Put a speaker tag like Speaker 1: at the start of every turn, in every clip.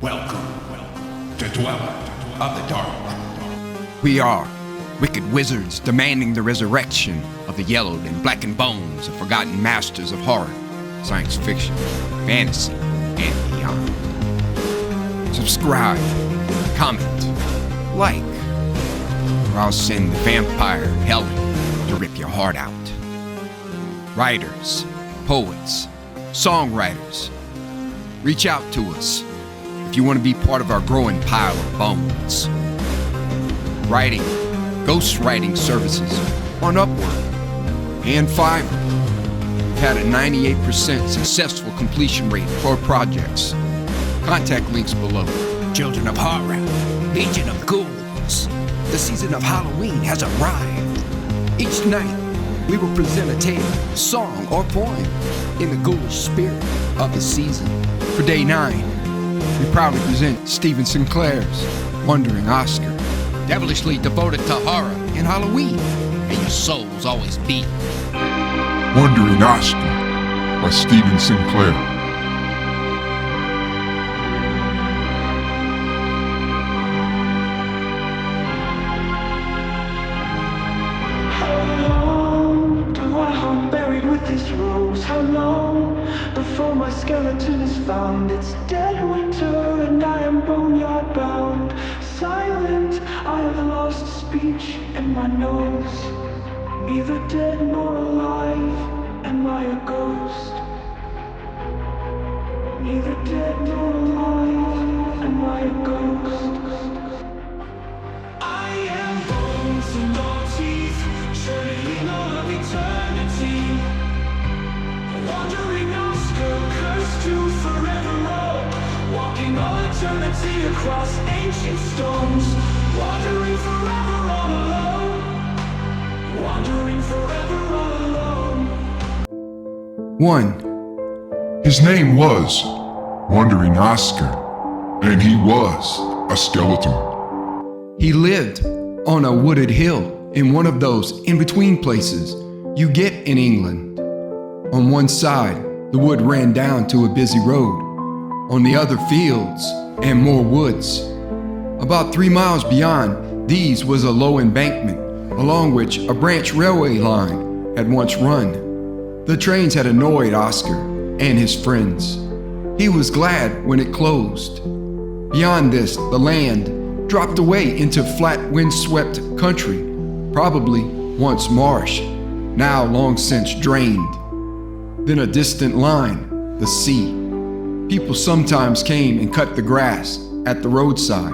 Speaker 1: Welcome to Dweller of the Dark.
Speaker 2: We are wicked wizards demanding the resurrection of the yellowed and blackened bones of forgotten masters of horror, science fiction, fantasy, and beyond. Subscribe, comment, like, or I'll send the vampire Helen to rip your heart out. Writers, poets, songwriters, reach out to us if you want to be part of our growing pile of bones. Writing, ghostwriting services on Upwork and Fiverr. We've had a 98% successful completion rate for projects. Contact links below.
Speaker 3: Children of horror, legion of ghouls. The season of Halloween has arrived. Each night, we will present a tale, song, or poem in the ghoulish spirit of the season.
Speaker 2: For day 9, we proudly present Stephen Sinclair's Wandering Oscar.
Speaker 3: Devilishly devoted to horror and Halloween, and your soul's always beat.
Speaker 4: Wandering Oscar by Stephen Sinclair.
Speaker 5: How long before my skeleton is found? It's dead winter and I am boneyard bound. Silent, I have lost speech in my nose. Neither dead nor alive, am I a ghost? Neither dead nor alive, am I a ghost? I am bones and no teeth, churning all of eternity. Wandering Oscar, cursed to forever roam, walking all eternity across ancient stones. Wandering forever all alone. Wandering forever all alone.
Speaker 2: 1.
Speaker 4: His name was Wandering Oscar, and he was a skeleton.
Speaker 2: He lived on a wooded hill in one of those in-between places you get in England. On one side, the wood ran down to a busy road. On the other, fields and more woods. About 3 miles beyond these was a low embankment, along which a branch railway line had once run. The trains had annoyed Oscar and his friends. He was glad when it closed. Beyond this, the land dropped away into flat, windswept country, probably once marsh, now long since drained. Then a distant line, the sea. People sometimes came and cut the grass at the roadside,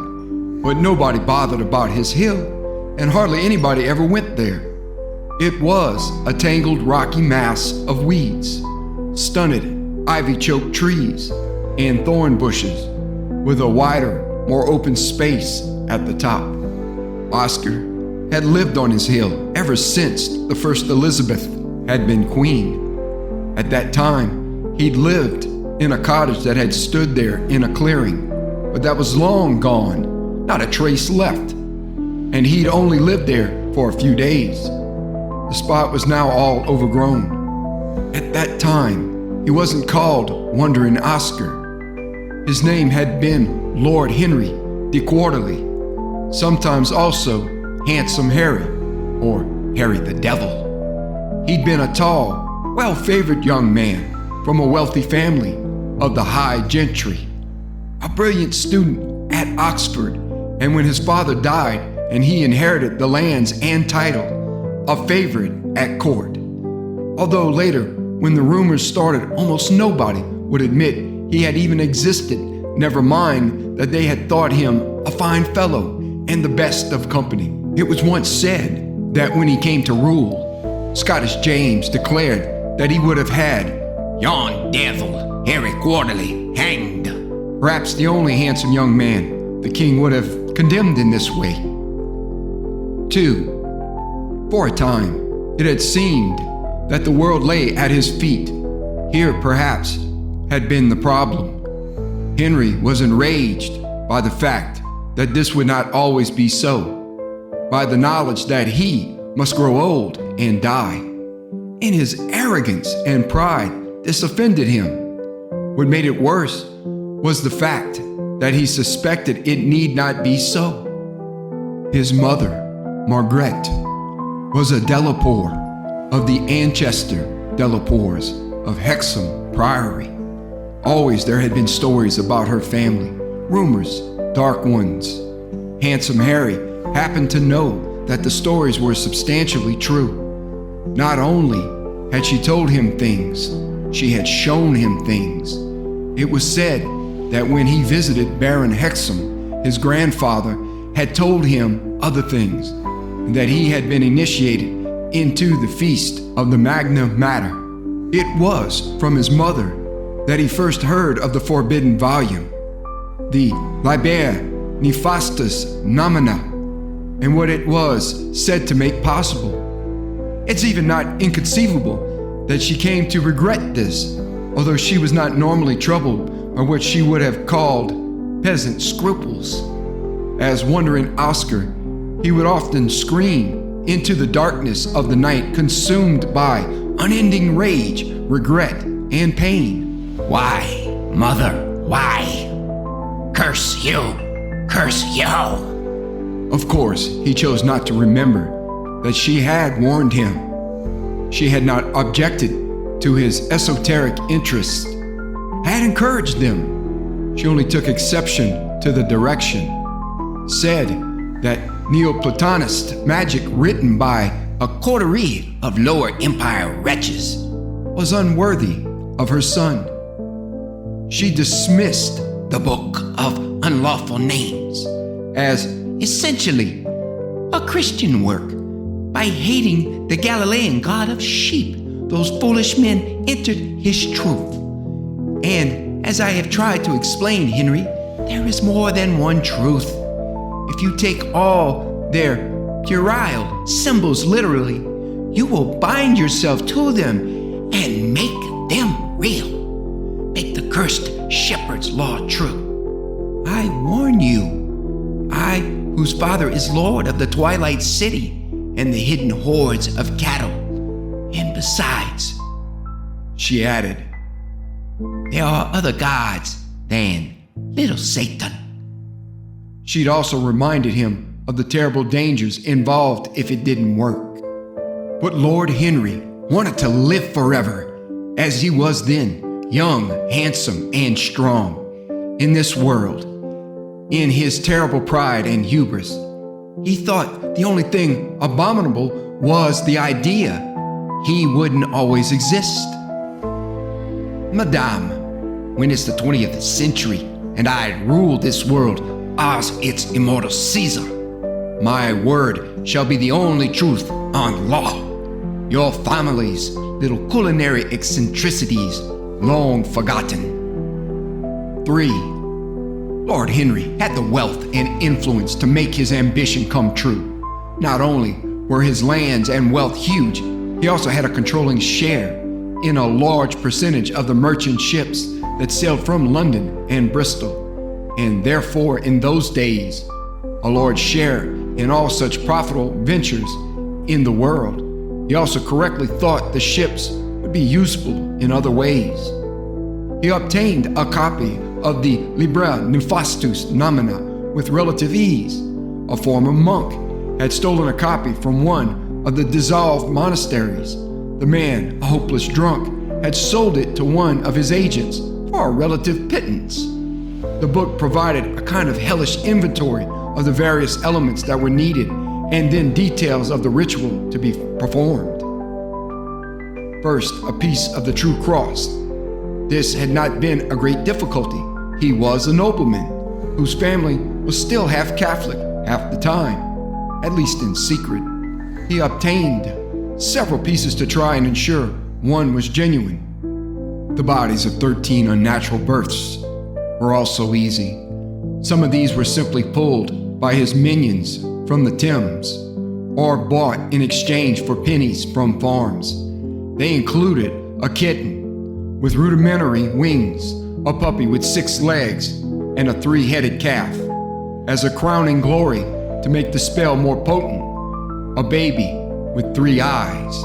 Speaker 2: but nobody bothered about his hill, and hardly anybody ever went there. It was a tangled rocky mass of weeds, stunted ivy-choked trees, and thorn bushes, with a wider, more open space at the top. Oscar had lived on his hill ever since the first Elizabeth had been queen. At that time, he'd lived in a cottage that had stood there in a clearing, but that was long gone, not a trace left, and he'd only lived there for a few days. The spot was now all overgrown. At that time, he wasn't called Wandering Oscar. His name had been Lord Henry de Quarterly, sometimes also Handsome Harry, or Harry the Devil. He'd been a tall, well-favored young man from a wealthy family of the high gentry, a brilliant student at Oxford, and when his father died and he inherited the lands and title, a favorite at court. Although later, when the rumors started, almost nobody would admit he had even existed, never mind that they had thought him a fine fellow and the best of company. It was once said that when he came to rule, Scottish James declared that he would have had
Speaker 3: Yon devil, Harry Quarterly, hanged.
Speaker 2: Perhaps the only handsome young man the king would have condemned in this way. 2. For a time, it had seemed that the world lay at his feet. Here, perhaps, had been the problem. Henry was enraged by the fact that this would not always be so, by the knowledge that he must grow old and die. In his arrogance and pride, this offended him. What made it worse was the fact that he suspected it need not be so. His mother, Margaret, was a Delapour of the Anchester Delapours of Hexham Priory. Always there had been stories about her family, rumors, dark ones. Handsome Harry happened to know that the stories were substantially true. Not only had she told him things, she had shown him things. It was said that when he visited Baron Hexham, his grandfather had told him other things, and that he had been initiated into the feast of the Magna Mater. It was from his mother that he first heard of the forbidden volume, the Liber Nefastus Nomina, and what it was said to make possible. It's even not inconceivable that she came to regret this, although she was not normally troubled by what she would have called peasant scruples. As wandering Oscar, he would often scream into the darkness of the night, consumed by unending rage, regret, and pain.
Speaker 3: Why, mother, why? Curse you! Curse you!
Speaker 2: Of course, he chose not to remember that she had warned him. She had not objected to his esoteric interests, had encouraged them. She only took exception to the direction. Said that Neoplatonist magic written by
Speaker 3: a coterie of Lower Empire wretches
Speaker 2: was unworthy of her son. She dismissed
Speaker 3: the Book of Unlawful Names
Speaker 2: as
Speaker 3: essentially a Christian work by hating the Galilean god of sheep. Those foolish men entered his truth. And as I have tried to explain, Henry, there is more than one truth. If you take all their puerile symbols literally, you will bind yourself to them and make them real. Make the cursed shepherd's law true. I warn you, I, whose father is lord of the Twilight City and the hidden hordes of cattle. And besides, she added, there are other gods than little Satan.
Speaker 2: She'd also reminded him of the terrible dangers involved if it didn't work. But Lord Henry wanted to live forever, as he was then, young, handsome, and strong. In this world, in his terrible pride and hubris, he thought the only thing abominable was the idea he wouldn't always exist. Madame, when it's the 20th century and I rule this world as its immortal Caesar, my word shall be the only truth on law. Your family's little culinary eccentricities long forgotten. 3. Lord Henry had the wealth and influence to make his ambition come true. Not only were his lands and wealth huge, he also had a controlling share in a large percentage of the merchant ships that sailed from London and Bristol, and therefore in those days, a large share in all such profitable ventures in the world. He also correctly thought the ships would be useful in other ways. He obtained a copy of the Liber Nefastus Nomina with relative ease. A former monk had stolen a copy from one of the dissolved monasteries. The man, a hopeless drunk, had sold it to one of his agents for a relative pittance. The book provided a kind of hellish inventory of the various elements that were needed, and then details of the ritual to be performed. First, a piece of the true cross. This had not been a great difficulty. He was a nobleman whose family was still half Catholic half the time, at least in secret. He obtained several pieces to try and ensure one was genuine. The bodies of 13 unnatural births were also easy. Some of these were simply pulled by his minions from the Thames or bought in exchange for pennies from farms. They included a kitten with rudimentary wings, a puppy with 6 legs, and a 3-headed calf. As a crowning glory to make the spell more potent, a baby with 3 eyes.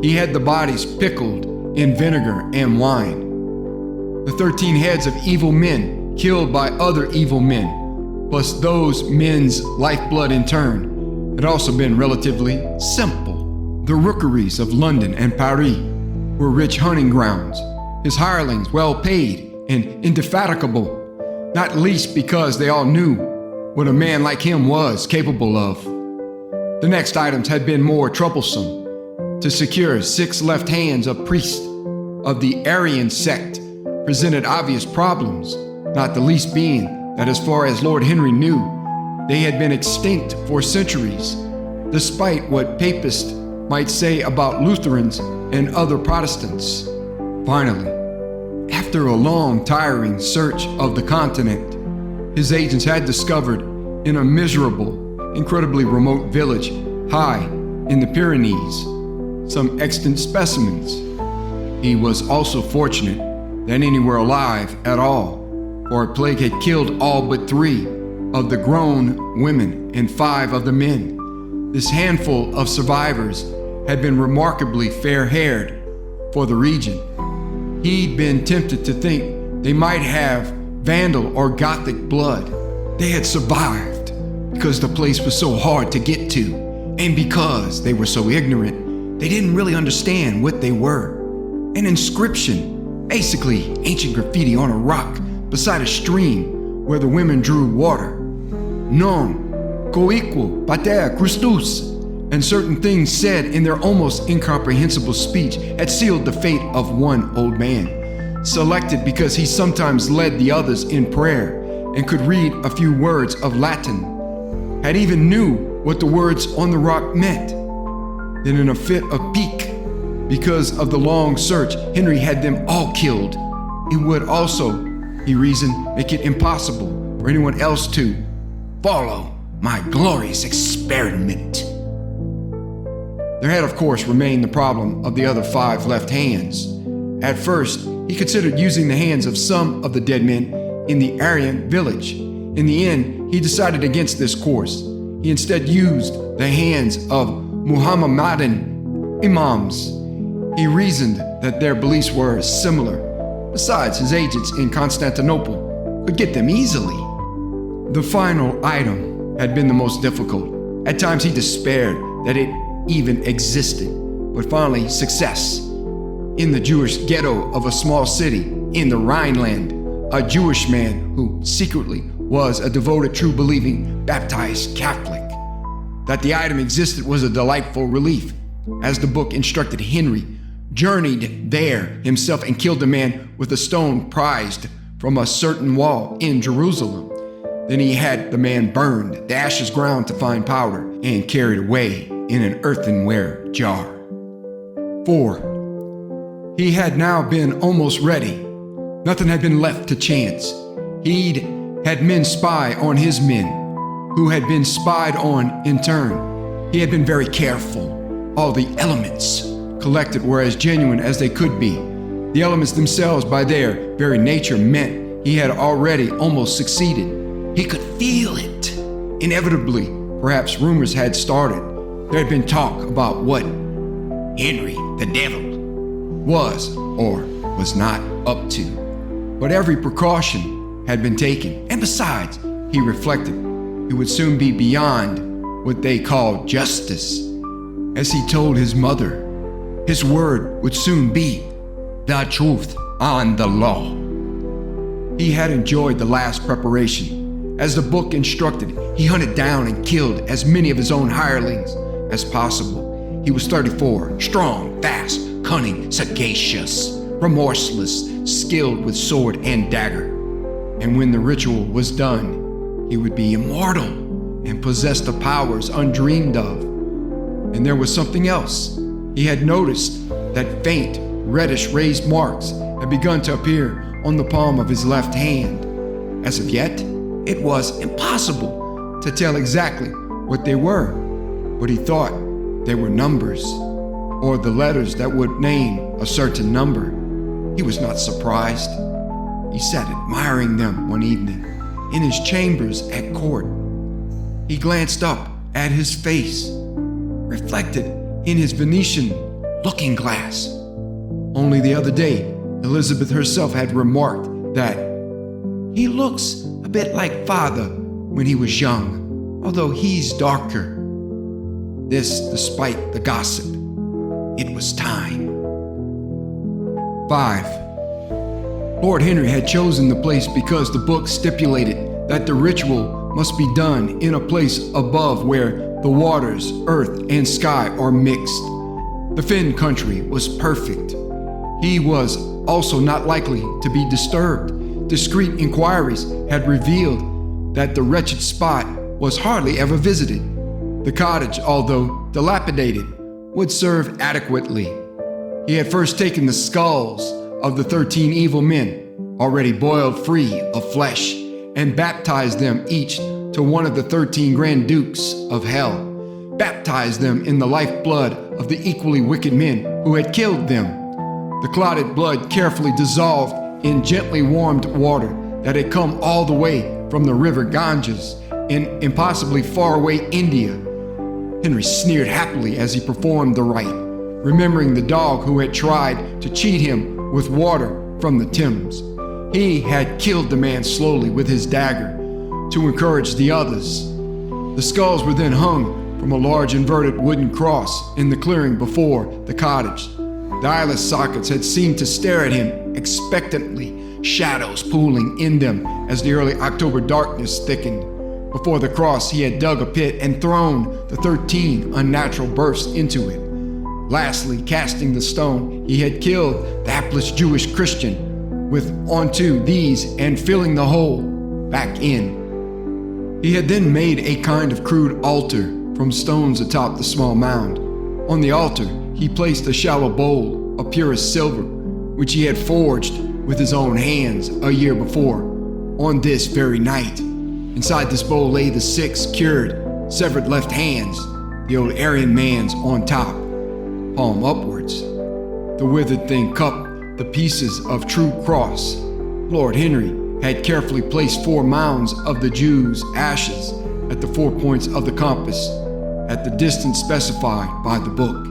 Speaker 2: He had the bodies pickled in vinegar and wine. The 13 heads of evil men killed by other evil men, plus those men's lifeblood in turn, had also been relatively simple. The rookeries of London and Paris were rich hunting grounds, his hirelings well paid and indefatigable, not least because they all knew what a man like him was capable of. The next items had been more troublesome. To secure 6 left hands of priests of the Arian sect presented obvious problems, not the least being that as far as Lord Henry knew, they had been extinct for centuries, despite what papists might say about Lutherans and other Protestants. Finally, after a long, tiring search of the continent, his agents had discovered in a miserable, incredibly remote village high in the Pyrenees some extant specimens. He was also fortunate that any were alive at all, for a plague had killed all but 3 of the grown women and 5 of the men. This handful of survivors had been remarkably fair-haired for the region. He'd been tempted to think they might have Vandal or Gothic blood. They had survived because the place was so hard to get to, and because they were so ignorant, they didn't really understand what they were. An inscription, basically ancient graffiti on a rock beside a stream where the women drew water. Non coequo pater Christus, and certain things said in their almost incomprehensible speech had sealed the fate of one old man, selected because he sometimes led the others in prayer and could read a few words of Latin, had even knew what the words on the rock meant. Then in a fit of pique, because of the long search, Henry had them all killed. It would also, he reasoned, make it impossible for anyone else to follow my glorious experiment. There had, of course, remained the problem of the other 5 left hands. At first, he considered using the hands of some of the dead men in the Aryan village. In the end, he decided against this course. He instead used the hands of Muhammadan imams. He reasoned that their beliefs were similar. Besides, his agents in Constantinople could get them easily. The final item had been the most difficult. At times he despaired that it even existed, but finally success. In the Jewish ghetto of a small city in the Rhineland, a Jewish man who secretly was a devoted, true-believing, baptized Catholic. That the item existed was a delightful relief. As the book instructed, Henry journeyed there himself and killed the man with a stone prized from a certain wall in Jerusalem. Then he had the man burned, the ashes ground to fine powder, and carried away in an earthenware jar. 4. He had now been almost ready. Nothing had been left to chance. He'd had men spy on his men, who had been spied on in turn. He had been very careful. All the elements collected were as genuine as they could be. The elements themselves, by their very nature, meant he had already almost succeeded. He could feel it. Inevitably, perhaps rumors had started. There had been talk about what Henry, the devil, was or was not up to. But every precaution had been taken. And besides, he reflected, it would soon be beyond what they called justice. As he told his mother, his word would soon be the truth on the law. He had enjoyed the last preparation. As the book instructed, he hunted down and killed as many of his own hirelings as possible. He was 34, strong, fast, cunning, sagacious, remorseless, skilled with sword and dagger. And when the ritual was done, he would be immortal and possess the powers undreamed of. And there was something else. He had noticed that faint, reddish raised marks had begun to appear on the palm of his left hand. As of yet, it was impossible to tell exactly what they were, but he thought they were numbers, or the letters that would name a certain number. He was not surprised. He sat admiring them one evening in his chambers at court. He glanced up at his face, reflected in his Venetian looking glass. Only the other day, Elizabeth herself had remarked that He looks a bit like Father when he was young, although he's darker. This despite the gossip. It was time. 5. Lord Henry had chosen the place because the book stipulated that the ritual must be done in a place above where the waters, earth, and sky are mixed. The Fen country was perfect. He was also not likely to be disturbed. Discreet inquiries had revealed that the wretched spot was hardly ever visited. The cottage, although dilapidated, would serve adequately. He had first taken the skulls of the 13 evil men, already boiled free of flesh, and baptized them each to one of the 13 Grand Dukes of Hell, baptized them in the lifeblood of the equally wicked men who had killed them. The clotted blood carefully dissolved in gently warmed water that had come all the way from the river Ganges in impossibly faraway India. Henry sneered happily as he performed the rite, remembering the dog who had tried to cheat him with water from the Thames. He had killed the man slowly with his dagger to encourage the others. The skulls were then hung from a large inverted wooden cross in the clearing before the cottage. The eyeless sockets had seemed to stare at him expectantly, shadows pooling in them as the early October darkness thickened. Before the cross, he had dug a pit and thrown the 13 unnatural births into it. Lastly, casting the stone, he had killed the hapless Jewish Christian with onto these and filling the hole back in. He had then made a kind of crude altar from stones atop the small mound. On the altar, he placed a shallow bowl of purest silver, which he had forged with his own hands a year before, on this very night. Inside this bowl lay the 6 cured, severed left hands, the old Aryan man's on top, palm upwards. The withered thing cupped the pieces of true cross. Lord Henry had carefully placed 4 mounds of the Jews' ashes at the 4 points of the compass, at the distance specified by the book.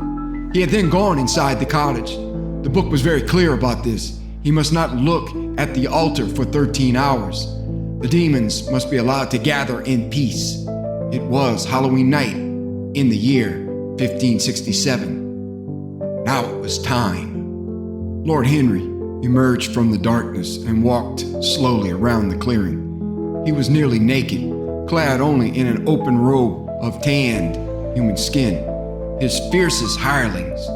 Speaker 2: He had then gone inside the cottage. The book was very clear about this. He must not look at the altar for 13 hours. The demons must be allowed to gather in peace. It was Halloween night in the year 1567. Now it was time. Lord Henry emerged from the darkness and walked slowly around the clearing. He was nearly naked, clad only in an open robe of tanned human skin. His fiercest hirelings,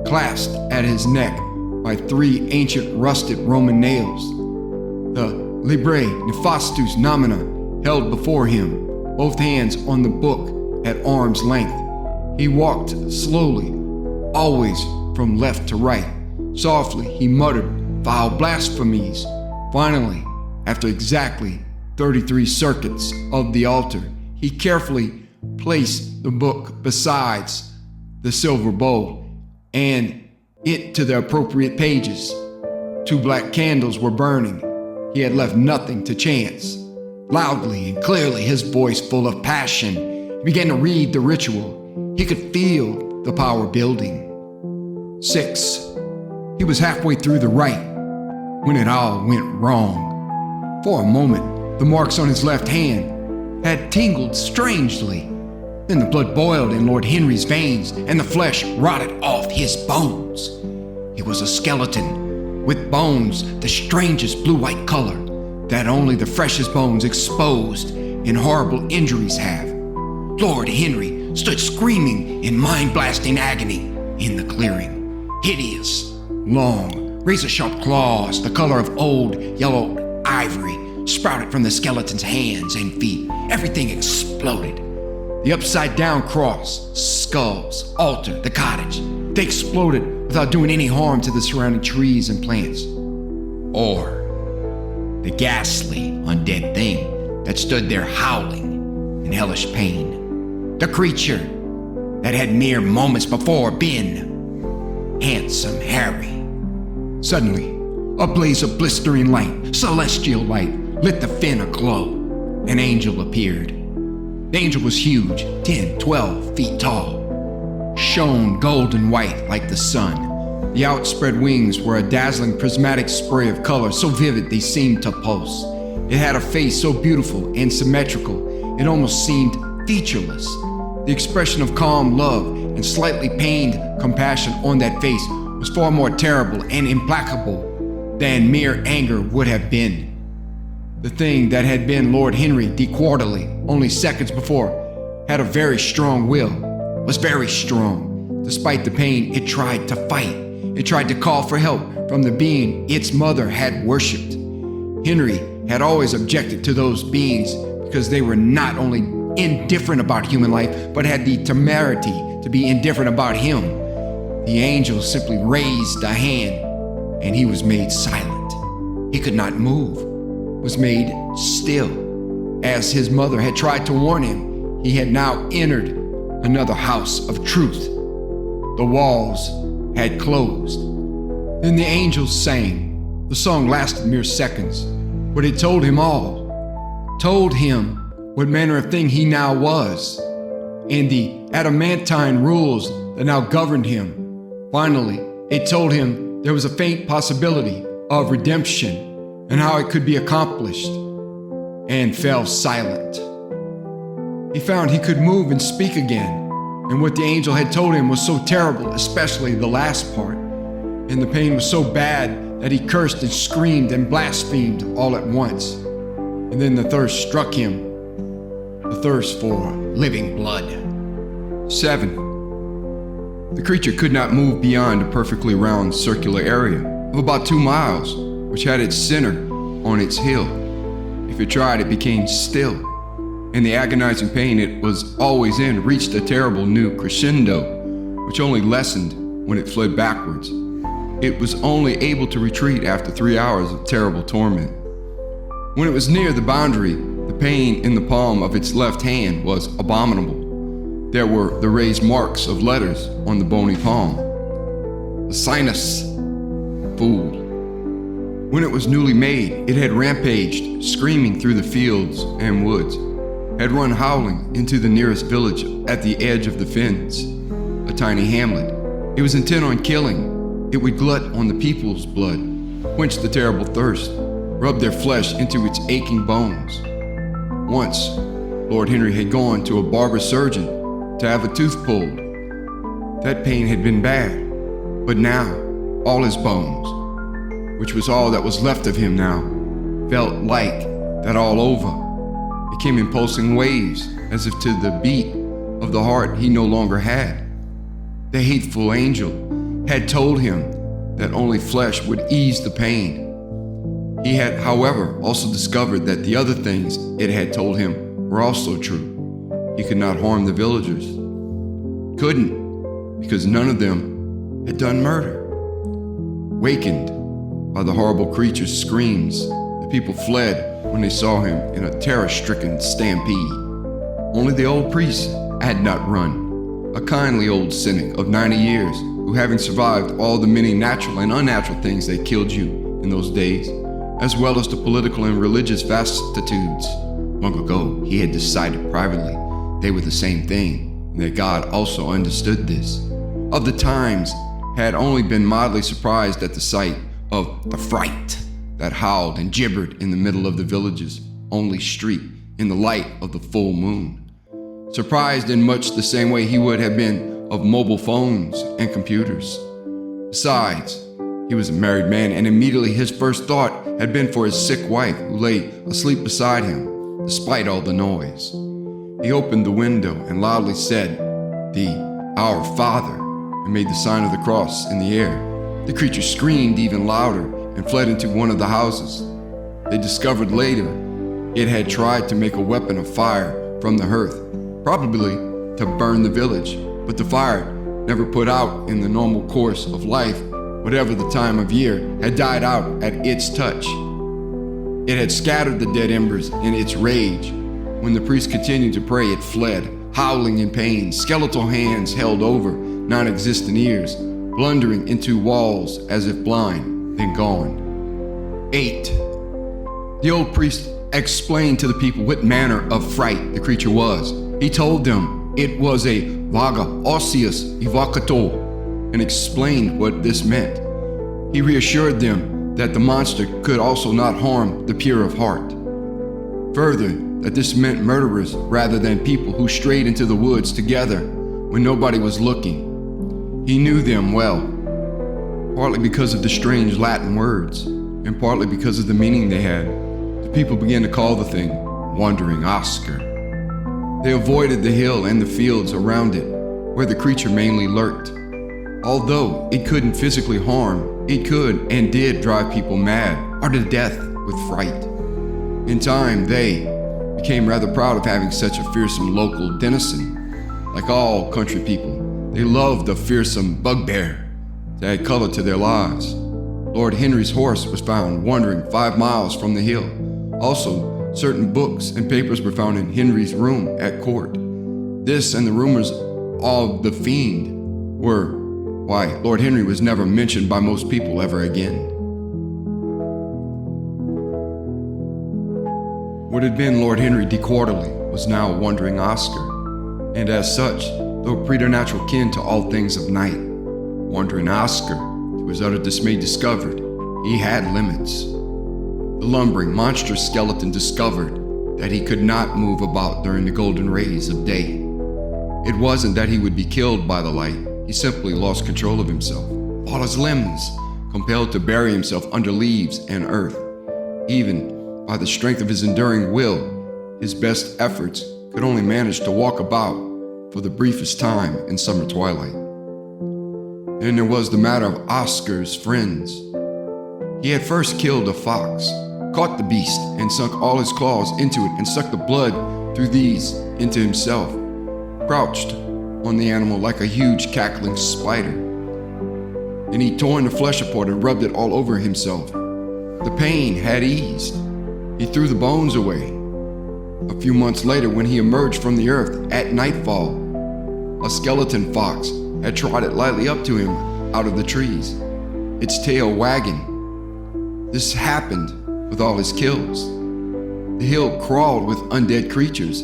Speaker 2: clasped at his neck by 3 ancient rusted Roman nails. The Libre Nefastus Nomina held before him, both hands on the book at arm's length. He walked slowly, always from left to right. Softly, he muttered vile blasphemies. Finally, after exactly 33 circuits of the altar, he carefully placed the book besides the silver bowl and it to the appropriate pages. 2 black candles were burning. He had left nothing to chance. Loudly and clearly, his voice full of passion, he began to read the ritual. He could feel the power building. 6. He was halfway through the rite when it all went wrong. For a moment, the marks on his left hand had tingled strangely. Then the blood boiled in Lord Henry's veins and the flesh rotted off his bones. He was a skeleton with bones the strangest blue-white color that only the freshest bones exposed in horrible injuries have. Lord Henry stood screaming in mind-blasting agony in the clearing. Hideous, long, razor-sharp claws, the color of old, yellow ivory, sprouted from the skeleton's hands and feet. Everything exploded. The upside-down cross, skulls, altar, the cottage. They exploded without doing any harm to the surrounding trees and plants. Or the ghastly, undead thing that stood there howling in hellish pain. The creature that had mere moments before been Handsome Harry. Suddenly, a blaze of blistering light, celestial light, lit the fen aglow. An angel appeared. The angel was huge, 10, 12 feet tall, shone golden white like the sun. The outspread wings were a dazzling prismatic spray of color so vivid they seemed to pulse. It had a face so beautiful and symmetrical, it almost seemed featureless. The expression of calm love and slightly pained compassion on that face was far more terrible and implacable than mere anger would have been. The thing that had been Lord Henry de Quarterly only seconds before had a very strong will, was very strong. Despite the pain, it tried to fight. It tried to call for help from the being its mother had worshipped. Henry had always objected to those beings because they were not only indifferent about human life, but had the temerity to be indifferent about him. The angel simply raised a hand, and he was made silent. He could not move, was made still. As his mother had tried to warn him, he had now entered another house of truth. The walls had closed. Then the angels sang. The song lasted mere seconds, but it told him all. Told him what manner of thing he now was, and the adamantine rules that now governed him. Finally, it told him there was a faint possibility of redemption and how it could be accomplished, and fell silent. He found he could move and speak again, and what the angel had told him was so terrible, especially the last part, and the pain was so bad that he cursed and screamed and blasphemed all at once. And then the thirst struck him, the thirst for living blood. 7. The creature could not move beyond a perfectly round circular area of about 2 miles, which had its center on its hill. If it tried, it became still, and the agonizing pain it was always in reached a terrible new crescendo, which only lessened when it fled backwards. It was only able to retreat after 3 hours of terrible torment. When it was near the boundary, the pain in the palm of its left hand was abominable. There were the raised marks of letters on the bony palm. The sinus, fool. When it was newly made, it had rampaged, screaming through the fields and woods, had run howling into the nearest village at the edge of the fens, a tiny hamlet. It was intent on killing. It would glut on the people's blood, quench the terrible thirst, rub their flesh into its aching bones. Once, Lord Henry had gone to a barber surgeon to have a tooth pulled. That pain had been bad, but now, all his bones, which was all that was left of him now, felt like that all over. It came in pulsing waves, as if to the beat of the heart he no longer had. The hateful angel had told him that only flesh would ease the pain. He had, however, also discovered that the other things it had told him were also true. He could not harm the villagers. Couldn't, because none of them had done murder. Wakened by the horrible creature's screams, the people fled when they saw him in a terror-stricken stampede. Only the old priest had not run, a kindly old cynic of 90 years, who, having survived all the many natural and unnatural things that killed you in those days, as well as the political and religious vicissitudes, long ago he had decided privately they were the same thing, and that God also understood this. Of the times, had only been mildly surprised at the sight of the fright that howled and gibbered in the middle of the village's only street in the light of the full moon. Surprised in much the same way he would have been of mobile phones and computers. Besides, he was a married man, and immediately his first thought had been for his sick wife who lay asleep beside him, despite all the noise. He opened the window and loudly said the "Our Father" and made the sign of the cross in the air. The creature screamed even louder and fled into one of the houses. They discovered later it had tried to make a weapon of fire from the hearth, probably to burn the village, but the fire, never put out in the normal course of life, whatever the time of year, had died out at its touch. It had scattered the dead embers in its rage. When the priest continued to pray, it fled, howling in pain, skeletal hands held over non-existent ears, blundering into walls as if blind, then gone. 8. The old priest explained to the people what manner of fright the creature was. He told them it was a vaga osseous evocator, and explained what this meant. He reassured them that the monster could also not harm the pure of heart. Further, that this meant murderers rather than people who strayed into the woods together when nobody was looking. He knew them well, partly because of the strange Latin words, and partly because of the meaning they had. The people began to call the thing Wandering Oscar. They avoided the hill and the fields around it, where the creature mainly lurked. Although it couldn't physically harm, it could and did drive people mad or to death with fright. In time, they became rather proud of having such a fearsome local denizen. Like all country people, they loved a fearsome bugbear to add color to their lives. Lord Henry's horse was found wandering 5 miles from the hill. Also, certain books and papers were found in Henry's room at court. This and the rumors of the fiend were why Lord Henry was never mentioned by most people ever again. What had been Lord Henry de Quarterly was now Wandering Oscar, and as such, though preternatural kin to all things of night, Wandering Oscar, to his utter dismay, discovered he had limits. The lumbering, monstrous skeleton discovered that he could not move about during the golden rays of day. It wasn't that he would be killed by the light, he simply lost control of himself, all his limbs, compelled to bury himself under leaves and earth. Even by the strength of his enduring will, his best efforts could only manage to walk about for the briefest time in summer twilight. Then there was the matter of Oscar's friends. He had first killed a fox, caught the beast, and sunk all his claws into it and sucked the blood through these into himself, crouched on the animal like a huge cackling spider. Then he torn the flesh apart and rubbed it all over himself. The pain had eased. He threw the bones away. A few months later, when he emerged from the earth at nightfall, a skeleton fox had trotted lightly up to him out of the trees, its tail wagging. This happened with all his kills. The hill crawled with undead creatures,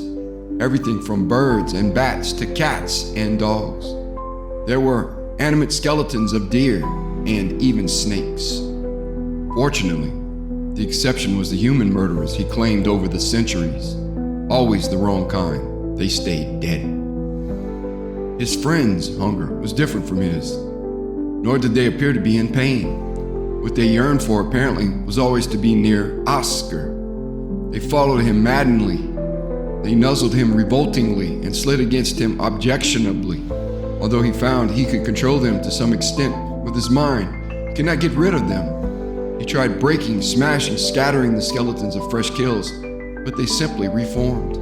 Speaker 2: everything from birds and bats to cats and dogs. There were animate skeletons of deer and even snakes. Fortunately, the exception was the human murderers he claimed over the centuries. Always the wrong kind. They stayed dead. His friends' hunger was different from his, nor did they appear to be in pain. What they yearned for, apparently, was always to be near Oscar. They followed him maddeningly. They nuzzled him revoltingly and slid against him objectionably. Although he found he could control them to some extent with his mind, he could not get rid of them. He tried breaking, smashing, scattering the skeletons of fresh kills, but they simply reformed.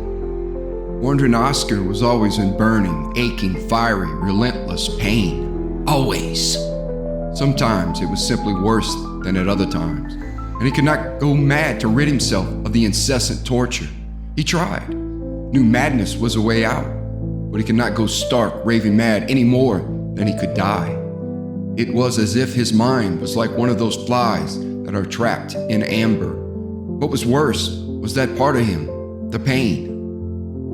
Speaker 2: Wandering Oscar was always in burning, aching, fiery, relentless pain. Always. Sometimes it was simply worse than at other times, and he could not go mad to rid himself of the incessant torture. He tried. Knew madness was a way out, but he could not go stark, raving mad any more than he could die. It was as if his mind was like one of those flies that are trapped in amber. What was worse was that part of him, the pain,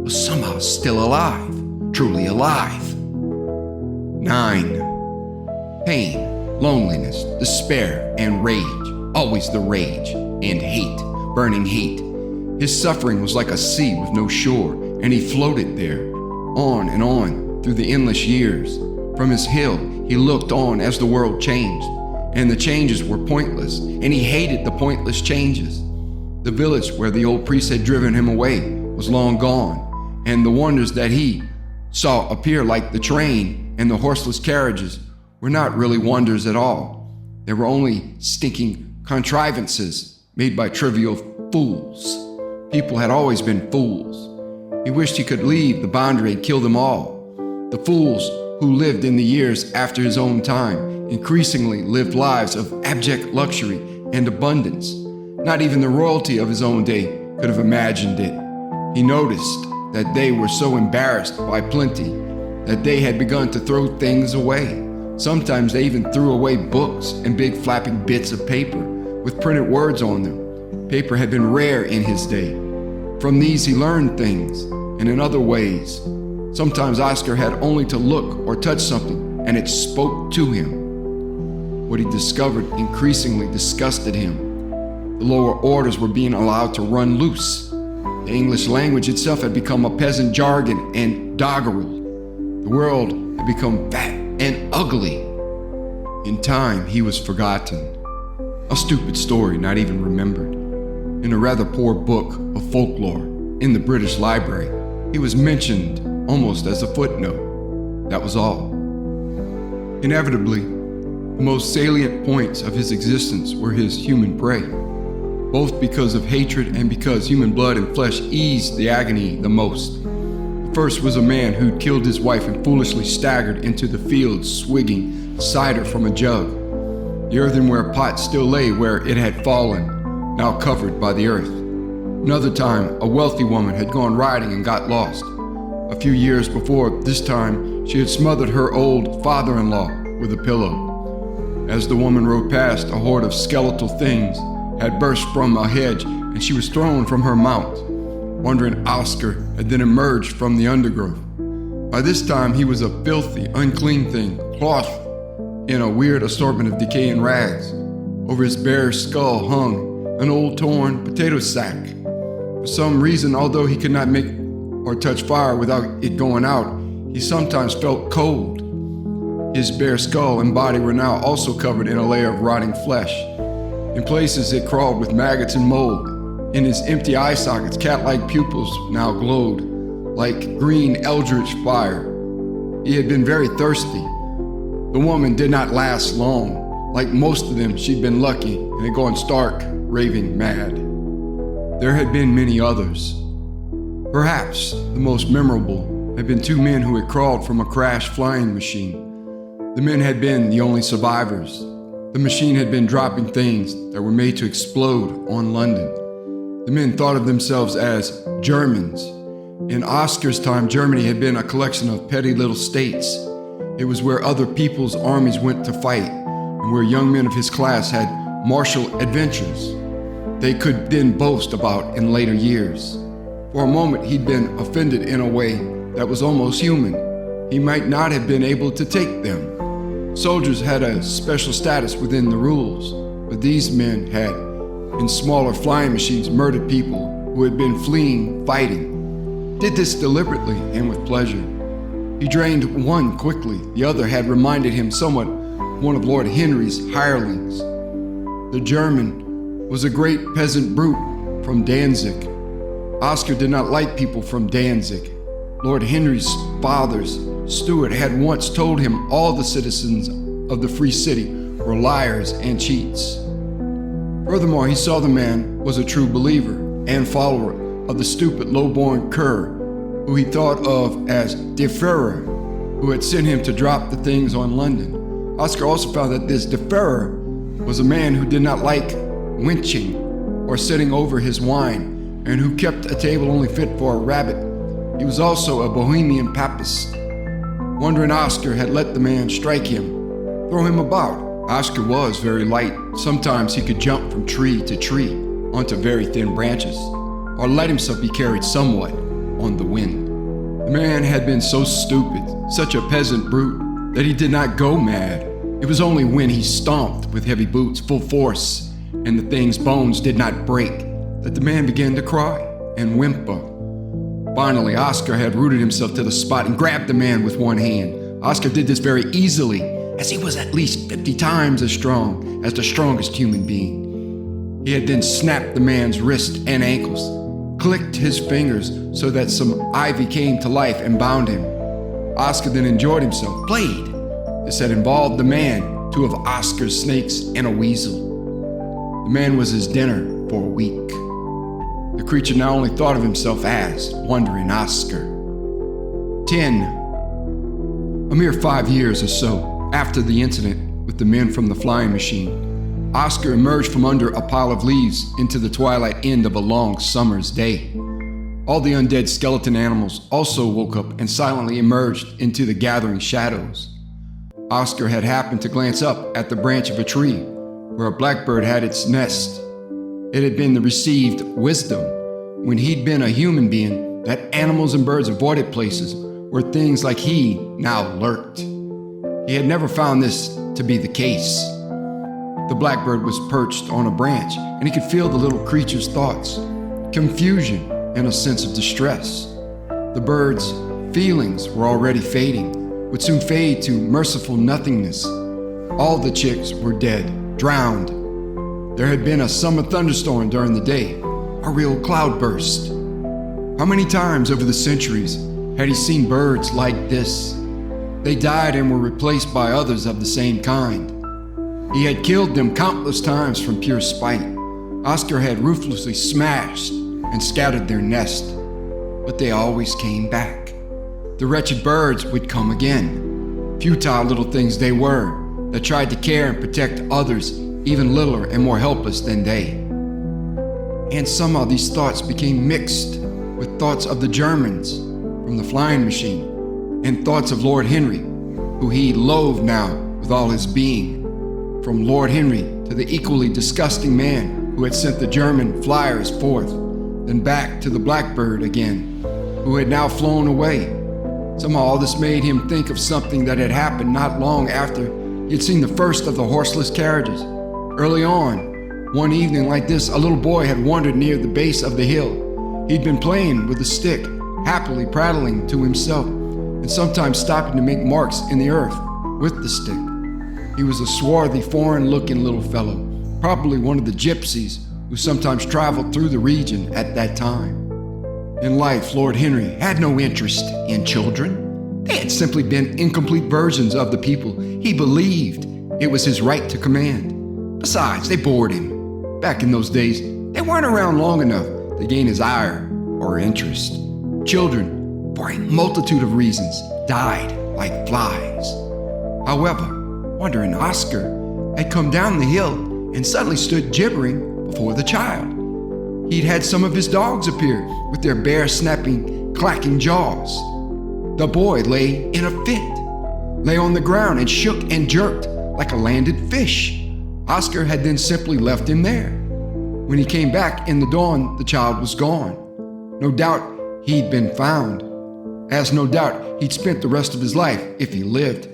Speaker 2: was somehow still alive, truly alive. 9. Pain, loneliness, despair, and rage. Always the rage and hate, burning hate. His suffering was like a sea with no shore, and he floated there, on and on through the endless years. From his hill, he looked on as the world changed, and the changes were pointless, and he hated the pointless changes. The village where the old priest had driven him away was long gone, and the wonders that he saw appear like the train and the horseless carriages were not really wonders at all. They were only stinking contrivances made by trivial fools. People had always been fools. He wished he could leave the boundary and kill them all. The fools who lived in the years after his own time increasingly lived lives of abject luxury and abundance. Not even the royalty of his own day could have imagined it. He noticed that they were so embarrassed by plenty that they had begun to throw things away. Sometimes they even threw away books and big flapping bits of paper with printed words on them. Paper had been rare in his day. From these he learned things, and in other ways. Sometimes Oscar had only to look or touch something, and it spoke to him. What he discovered increasingly disgusted him. The lower orders were being allowed to run loose. The English language itself had become a peasant jargon and doggerel. The world had become fat and ugly. In time, he was forgotten. A stupid story not even remembered. In a rather poor book of folklore in the British Library, he was mentioned almost as a footnote. That was all. Inevitably, the most salient points of his existence were his human prey, both because of hatred and because human blood and flesh eased the agony the most. The first was a man who'd killed his wife and foolishly staggered into the fields swigging cider from a jug. The earthenware pot still lay where it had fallen, now covered by the earth. Another time, a wealthy woman had gone riding and got lost. A few years before this time, she had smothered her old father-in-law with a pillow. As the woman rode past, a horde of skeletal things had burst from a hedge, and she was thrown from her mount. Wandering Oscar had then emerged from the undergrowth. By this time, he was a filthy, unclean thing, clothed in a weird assortment of decaying rags. Over his bare skull hung an old torn potato sack. For some reason, although he could not make or touch fire without it going out, he sometimes felt cold. His bare skull and body were now also covered in a layer of rotting flesh. In places it crawled with maggots and mold. In his empty eye sockets, cat-like pupils now glowed like green eldritch fire. He had been very thirsty. The woman did not last long. Like most of them, she'd been lucky and had gone stark, raving mad. There had been many others. Perhaps the most memorable had been two men who had crawled from a crashed flying machine. The men had been the only survivors. The machine had been dropping things that were made to explode on London. The men thought of themselves as Germans. In Oscar's time, Germany had been a collection of petty little states. It was where other people's armies went to fight, and where young men of his class had martial adventures they could then boast about in later years. For a moment, he'd been offended in a way that was almost human. He might not have been able to take them. Soldiers had a special status within the rules, but these men had, in smaller flying machines, murdered people who had been fleeing fighting. Did this deliberately and with pleasure. He drained one quickly. The other had reminded him somewhat of one of Lord Henry's hirelings. The German was a great peasant brute from Danzig. Oscar did not like people from Danzig. Lord Henry's father's steward had once told him all the citizens of the free city were liars and cheats. Furthermore, he saw the man was a true believer and follower of the stupid low-born cur who he thought of as De Ferrer, who had sent him to drop the things on London. Oscar also found that this De Ferrer was a man who did not like wenching or sitting over his wine, and who kept a table only fit for a rabbit. He was also a Bohemian papist. Wondering Oscar had let the man strike him, throw him about. Oscar was very light. Sometimes he could jump from tree to tree onto very thin branches, or let himself be carried somewhat on the wind. The man had been so stupid, such a peasant brute, that he did not go mad. It was only when he stomped with heavy boots full force and the thing's bones did not break that the man began to cry and whimper. Finally, Oscar had rooted himself to the spot and grabbed the man with one hand. Oscar did this very easily, as he was at least 50 times as strong as the strongest human being. He had then snapped the man's wrists and ankles, clicked his fingers so that some ivy came to life and bound him. Oscar then enjoyed himself, played. This had involved the man, two of Oscar's snakes, and a weasel. The man was his dinner for a week. The creature now only thought of himself as wandering Oscar. 10. A mere 5 years or so after the incident with the men from the flying machine, Oscar emerged from under a pile of leaves into the twilight end of a long summer's day. All the undead skeleton animals also woke up and silently emerged into the gathering shadows. Oscar had happened to glance up at the branch of a tree where a blackbird had its nest. It had been the received wisdom when he'd been a human being that animals and birds avoided places where things like he now lurked. He had never found this to be the case. The blackbird was perched on a branch, and he could feel the little creature's thoughts. Confusion, and a sense of distress. The bird's feelings were already fading, would soon fade to merciful nothingness. All the chicks were dead, drowned. There had been a summer thunderstorm during the day, a real cloudburst. How many times over the centuries had he seen birds like this? They died and were replaced by others of the same kind. He had killed them countless times from pure spite. Oscar had ruthlessly smashed and scattered their nest, but they always came back. The wretched birds would come again, futile little things they were, that tried to care and protect others even littler and more helpless than they. And somehow these thoughts became mixed with thoughts of the Germans from the flying machine and thoughts of Lord Henry, who he loathed now with all his being. From Lord Henry to the equally disgusting man who had sent the German flyers forth, then back to the blackbird again, who had now flown away. Somehow all this made him think of something that had happened not long after he had seen the first of the horseless carriages. Early on, one evening like this, a little boy had wandered near the base of the hill. He'd been playing with a stick, happily prattling to himself, and sometimes stopping to make marks in the earth with the stick. He was a swarthy, foreign-looking little fellow, probably one of the gypsies who sometimes traveled through the region at that time. In life, Lord Henry had no interest in children. They had simply been incomplete versions of the people he believed it was his right to command. Besides, they bored him. Back in those days, they weren't around long enough to gain his ire or interest. Children, for a multitude of reasons, died like flies. However, wandering Oscar had come down the hill and suddenly stood gibbering before the child. He'd had some of his dogs appear with their bear-snapping, clacking jaws. The boy lay in a fit, lay on the ground and shook and jerked like a landed fish. Oscar had then simply left him there. When he came back in the dawn, the child was gone. No doubt he'd been found, as no doubt he'd spent the rest of his life, if he lived,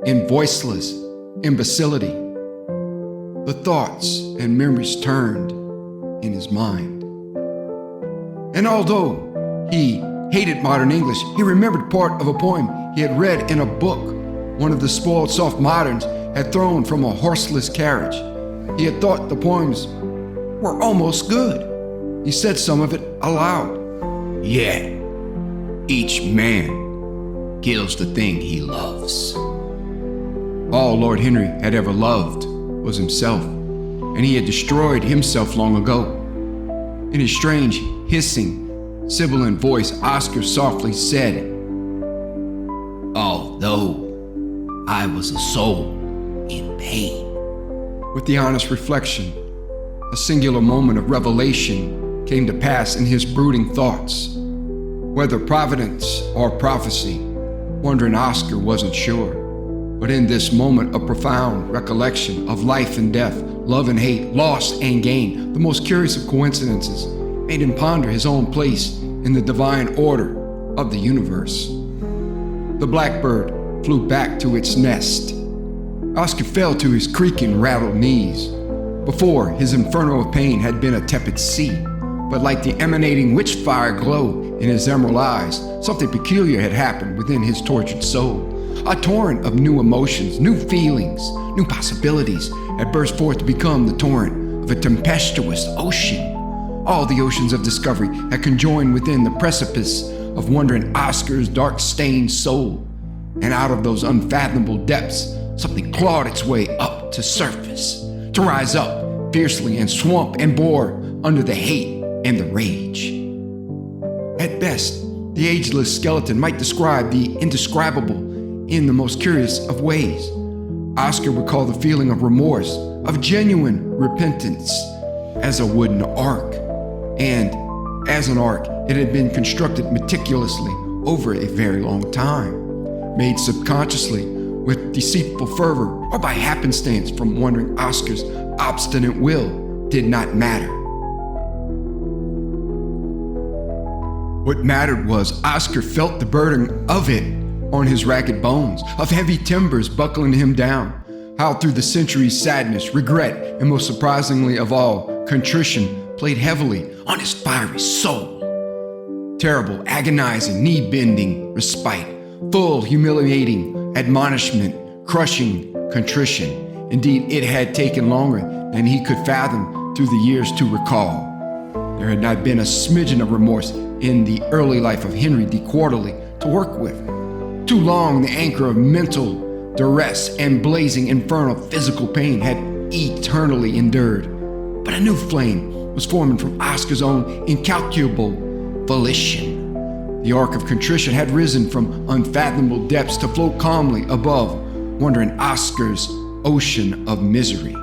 Speaker 2: in voiceless imbecility. The thoughts and memories turned in his mind. And although he hated modern English, he remembered part of a poem he had read in a book one of the spoiled soft moderns had thrown from a horseless carriage. He had thought the poems were almost good. He said some of it aloud. "Yeah, each man kills the thing he loves." All Lord Henry had ever loved was himself, and he had destroyed himself long ago. In his strange, hissing, sibilant voice, Oscar softly said, "Although I was a soul in pain." With the honest reflection, a singular moment of revelation came to pass in his brooding thoughts. Whether providence or prophecy, wondering Oscar wasn't sure. But in this moment of profound recollection of life and death, love and hate, loss and gain, the most curious of coincidences made him ponder his own place in the divine order of the universe. The blackbird flew back to its nest. Oscar fell to his creaking, rattled knees. Before, his inferno of pain had been a tepid sea, but like the emanating witch-fire glow in his emerald eyes, something peculiar had happened within his tortured soul. A torrent of new emotions, new feelings, new possibilities had burst forth to become the torrent of a tempestuous ocean. All the oceans of discovery had conjoined within the precipice of wondering Oscar's dark-stained soul. And out of those unfathomable depths, something clawed its way up to surface, to rise up fiercely and swamp and bore under the hate and the rage. At best, the ageless skeleton might describe the indescribable in the most curious of ways. Oscar recalled the feeling of remorse, of genuine repentance, as a wooden ark. And as an ark, it had been constructed meticulously over a very long time, made subconsciously with deceitful fervor or by happenstance from wondering Oscar's obstinate will did not matter. What mattered was Oscar felt the burden of it on his ragged bones, of heavy timbers buckling him down, how through the centuries sadness, regret, and most surprisingly of all, contrition played heavily on his fiery soul. Terrible, agonizing, knee-bending respite, full, humiliating admonishment, crushing contrition. Indeed, it had taken longer than he could fathom through the years to recall. There had not been a smidgen of remorse in the early life of Henry de Quarterly to work with. Too long the anchor of mental duress and blazing infernal physical pain had eternally endured. But a new flame was forming from Oscar's own incalculable volition. The arc of contrition had risen from unfathomable depths to float calmly above, wandering Oscar's ocean of misery.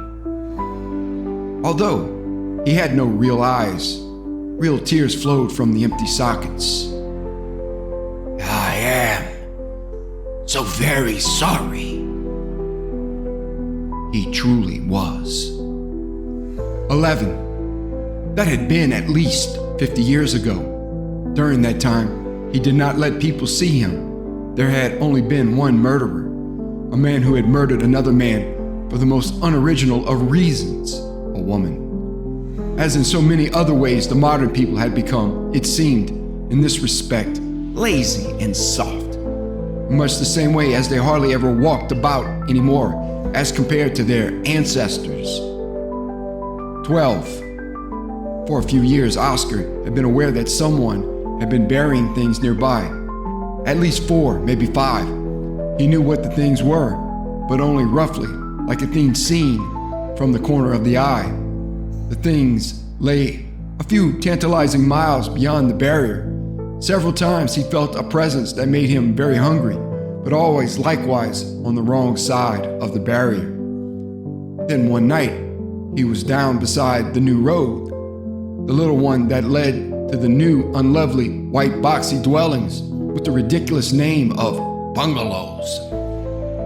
Speaker 2: Although he had no real eyes, real tears flowed from the empty sockets. I am so very sorry. He truly was. 11. That had been at least 50 years ago. During that time, he did not let people see him. There had only been one murderer, a man who had murdered another man for the most unoriginal of reasons, a woman. As in so many other ways, the modern people had become, it seemed, in this respect, lazy and soft. In much the same way as they hardly ever walked about anymore as compared to their ancestors. 12. For a few years, Oscar had been aware that someone had been burying things nearby. At least 4, maybe 5. He knew what the things were, but only roughly, like a thing seen from the corner of the eye. The things lay a few tantalizing miles beyond the barrier. Several times he felt a presence that made him very hungry, but always likewise on the wrong side of the barrier. Then one night, he was down beside the new road, the little one that led to the new, unlovely, white boxy dwellings with the ridiculous name of bungalows.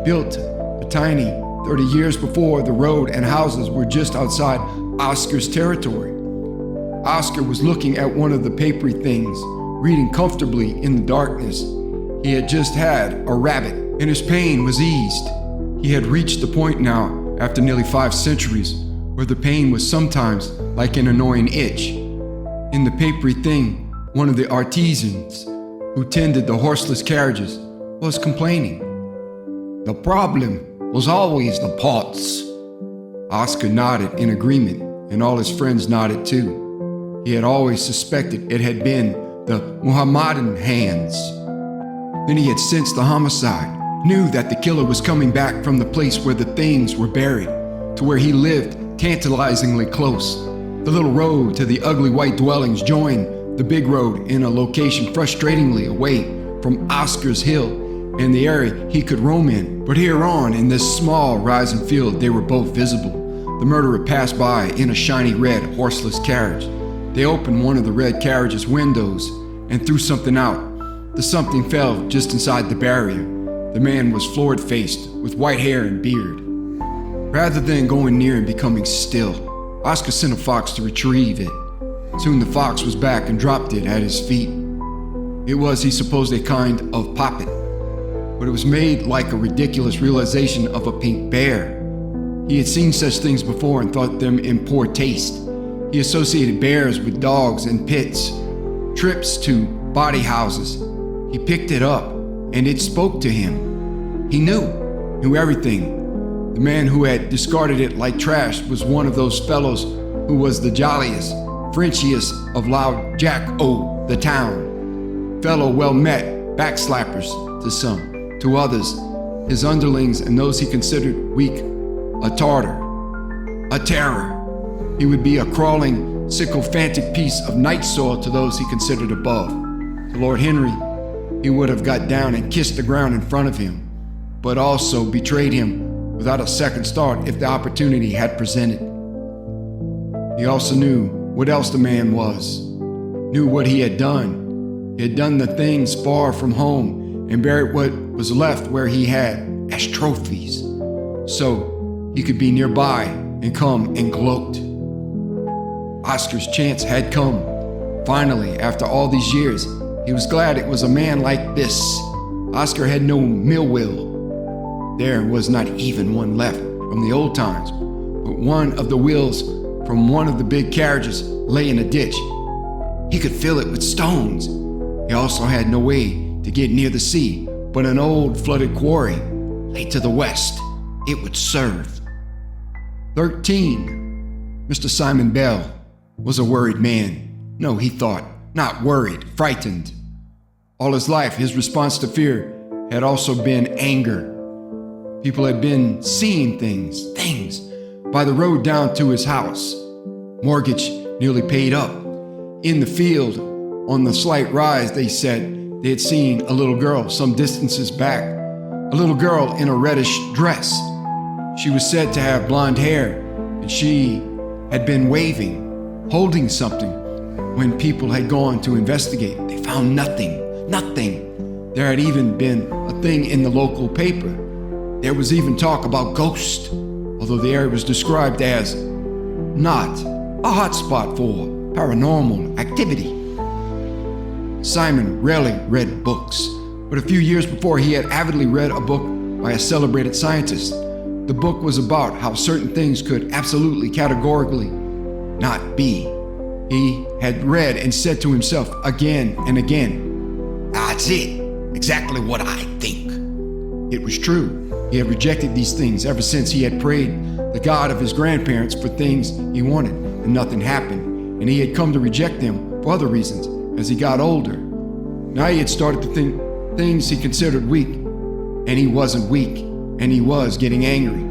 Speaker 2: Built a tiny 30 years before the road and houses were just outside Oscar's territory. Oscar was looking at one of the papery things, reading comfortably in the darkness. He had just had a rabbit, and his pain was eased. He had reached the point now, after nearly 5 centuries, where the pain was sometimes like an annoying itch. In the papery thing, one of the artisans who tended the horseless carriages was complaining. The problem was always the pots. Oscar nodded in agreement, and all his friends nodded too. He had always suspected it had been the Mohammedan hands. Then he had sensed the homicide, knew that the killer was coming back from the place where the things were buried, to where he lived tantalizingly close. The little road to the ugly white dwellings joined the big road in a location frustratingly away from Oscar's hill and the area he could roam in. But here on, in this small rising field, they were both visible. The murderer passed by in a shiny red horseless carriage. They opened one of the red carriage's windows and threw something out. The something fell just inside the barrier. The man was florid-faced, with white hair and beard. Rather than going near and becoming still, Oscar sent a fox to retrieve it. Soon the fox was back and dropped it at his feet. It was, he supposed, a kind of poppet, but it was made like a ridiculous realization of a pink bear. He had seen such things before and thought them in poor taste. He associated bears with dogs and pits, trips to body houses. He picked it up, and it spoke to him. He knew everything. The man who had discarded it like trash was one of those fellows who was the jolliest, Frenchiest of loud Jack-O, the town. Fellow well met, backslappers to some, to others, his underlings and those he considered weak, a Tartar, a terror. He would be a crawling, sycophantic piece of night soil to those he considered above. To Lord Henry, he would have got down and kissed the ground in front of him, but also betrayed him without a second thought if the opportunity had presented. He also knew what else the man was, knew what he had done. He had done the things far from home and buried what was left where he had as trophies, so he could be nearby and come and gloat. Oscar's chance had come. Finally, after all these years, he was glad it was a man like this. Oscar had no mill wheel. There was not even one left from the old times, but one of the wheels from one of the big carriages lay in a ditch. He could fill it with stones. He also had no way to get near the sea, but an old flooded quarry lay to the west. It would serve. 13. Mr. Simon Bell was a worried man. No, he thought, not worried, frightened. All his life, his response to fear had also been anger. People had been seeing things by the road down to his house. Mortgage nearly paid up. In the field, on the slight rise, they said they had seen a little girl some distances back. A little girl in a reddish dress. She was said to have blonde hair, and she had been waving, holding something. When people had gone to investigate, they found nothing. There had even been a thing in the local paper. There was even talk about ghosts, although the area was described as not a hotspot for paranormal activity. Simon rarely read books, but a few years before he had avidly read a book by a celebrated scientist. The book was about how certain things could absolutely, categorically not be. He had read and said to himself again and again, "That's it, exactly what I think." It was true. He had rejected these things ever since he had prayed the God of his grandparents for things he wanted, and nothing happened. And he had come to reject them for other reasons as he got older. Now he had started to think things he considered weak, and he wasn't weak, and he was getting angry.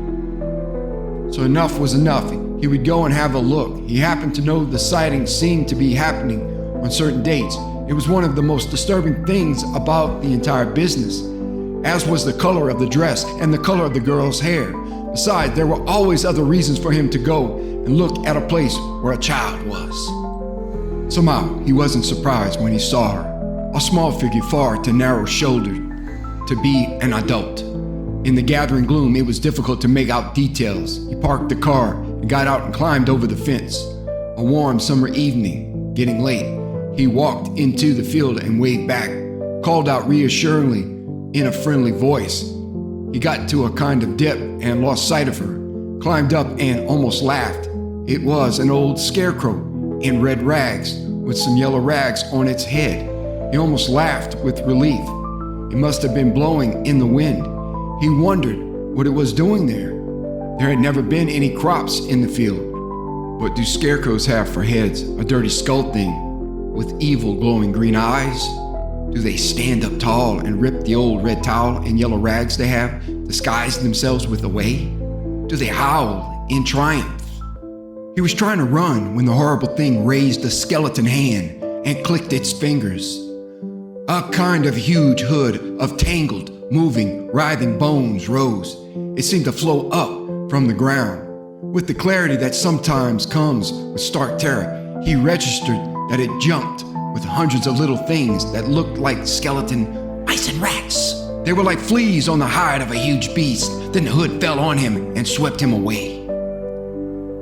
Speaker 2: So enough was enough. He would go and have a look. He happened to know the sightings seemed to be happening on certain dates. It was one of the most disturbing things about the entire business, as was the color of the dress and the color of the girl's hair. Besides, there were always other reasons for him to go and look at a place where a child was. Somehow, he wasn't surprised when he saw her, a small figure far too narrow-shouldered to be an adult. In the gathering gloom, it was difficult to make out details. He parked the car and got out and climbed over the fence. A warm summer evening, getting late, he walked into the field and waved back, called out reassuringly in a friendly voice. He got to a kind of dip and lost sight of her, climbed up and almost laughed. It was an old scarecrow in red rags with some yellow rags on its head. He almost laughed with relief. It must have been blowing in the wind. He wondered what it was doing there. There had never been any crops in the field. What do scarecrows have for heads? A dirty skull thing with evil glowing green eyes? Do they stand up tall and rip the old red towel and yellow rags they have, disguise themselves with away? Do they howl in triumph? He was trying to run when the horrible thing raised a skeleton hand and clicked its fingers. A kind of huge hood of tangled, moving, writhing bones rose. It seemed to flow up from the ground. With the clarity that sometimes comes with stark terror, he registered that it jumped with hundreds of little things that looked like skeleton mice and rats. They were like fleas on the hide of a huge beast. Then the hood fell on him and swept him away.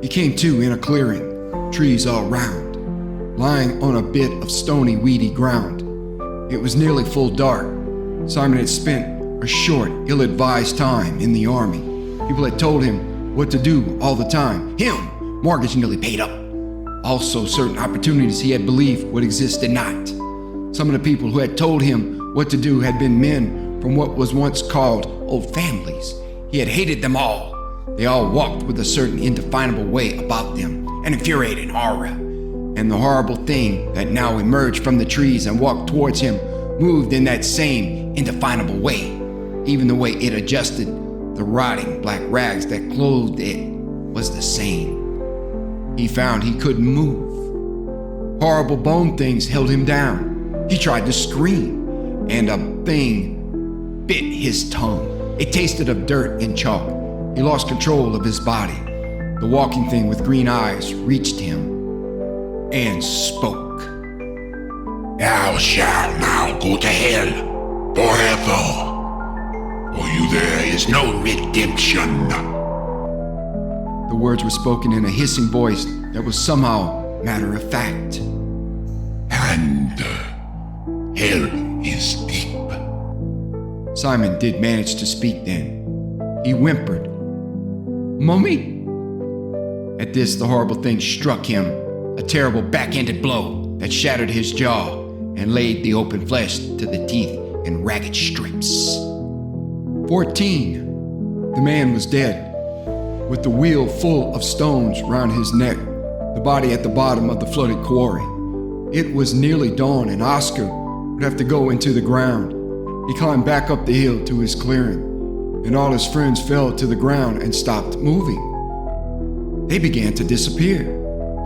Speaker 2: He came to in a clearing, trees all round, lying on a bit of stony, weedy ground. It was nearly full dark. Simon had spent a short, ill-advised time in the army. People had told him what to do all the time. Mortgage nearly paid up. Also, certain opportunities he had believed would exist did not. Some of the people who had told him what to do had been men from what was once called old families. He had hated them all. They all walked with a certain indefinable way about them, an infuriating aura. And the horrible thing that now emerged from the trees and walked towards him moved in that same indefinable way. Even the way it adjusted the rotting black rags that clothed it was the same. He found he couldn't move. Horrible bone things held him down. He tried to scream, and a thing bit his tongue. It tasted of dirt and chalk. He lost control of his body. The walking thing with green eyes reached him and spoke.
Speaker 4: Thou shalt now go to hell forever. For you there is no redemption.
Speaker 2: The words were spoken in a hissing voice that was somehow matter of fact.
Speaker 4: And hell is deep.
Speaker 2: Simon did manage to speak then. He whimpered, "Mummy?" At this, the horrible thing struck him, a terrible back-handed blow that shattered his jaw
Speaker 3: and laid the open flesh to the teeth in ragged strips.
Speaker 2: 14. The man was dead, with the wheel full of stones round his neck, the body at the bottom of the flooded quarry. It was nearly dawn, and Oscar would have to go into the ground. He climbed back up the hill to his clearing, and all his friends fell to the ground and stopped moving. They began to disappear,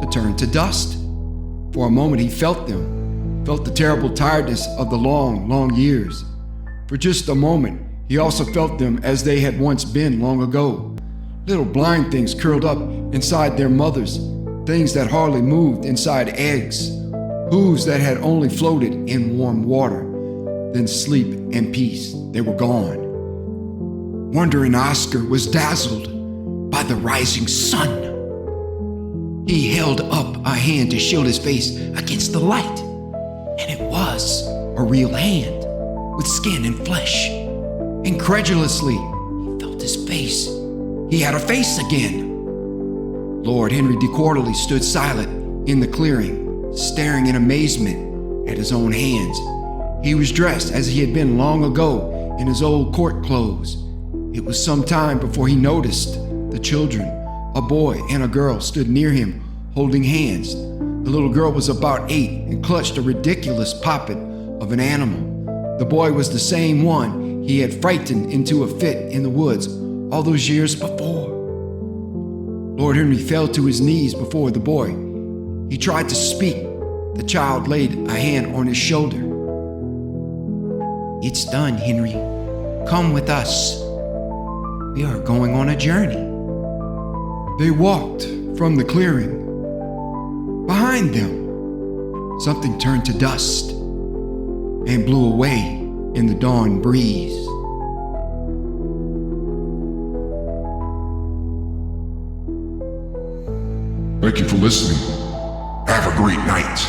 Speaker 2: to turn to dust. For a moment he felt them, felt the terrible tiredness of the long, long years. For just a moment, he also felt them as they had once been long ago. Little blind things curled up inside their mothers, things that hardly moved inside eggs, hooves that had only floated in warm water. Then sleep and peace, they were gone. Wondering Oscar was dazzled by the rising sun. He held up a hand to shield his face against the light, and it was a real hand with skin and flesh. Incredulously, he felt his face. He had a face again. Lord Henry de Quarterly stood silent in the clearing, staring in amazement at his own hands. He was dressed as he had been long ago in his old court clothes. It was some time before he noticed the children. A boy and a girl stood near him, holding hands. The little girl was about 8 and clutched a ridiculous puppet of an animal. The boy was the same one he had frightened into a fit in the woods all those years before. Lord Henry fell to his knees before the boy. He tried to speak. The child laid a hand on his shoulder. "It's done, Henry. Come with us. We are going on a journey." They walked from the clearing. Behind them, something turned to dust and blew away in the dawn breeze.
Speaker 4: Thank you for listening. Have a great night.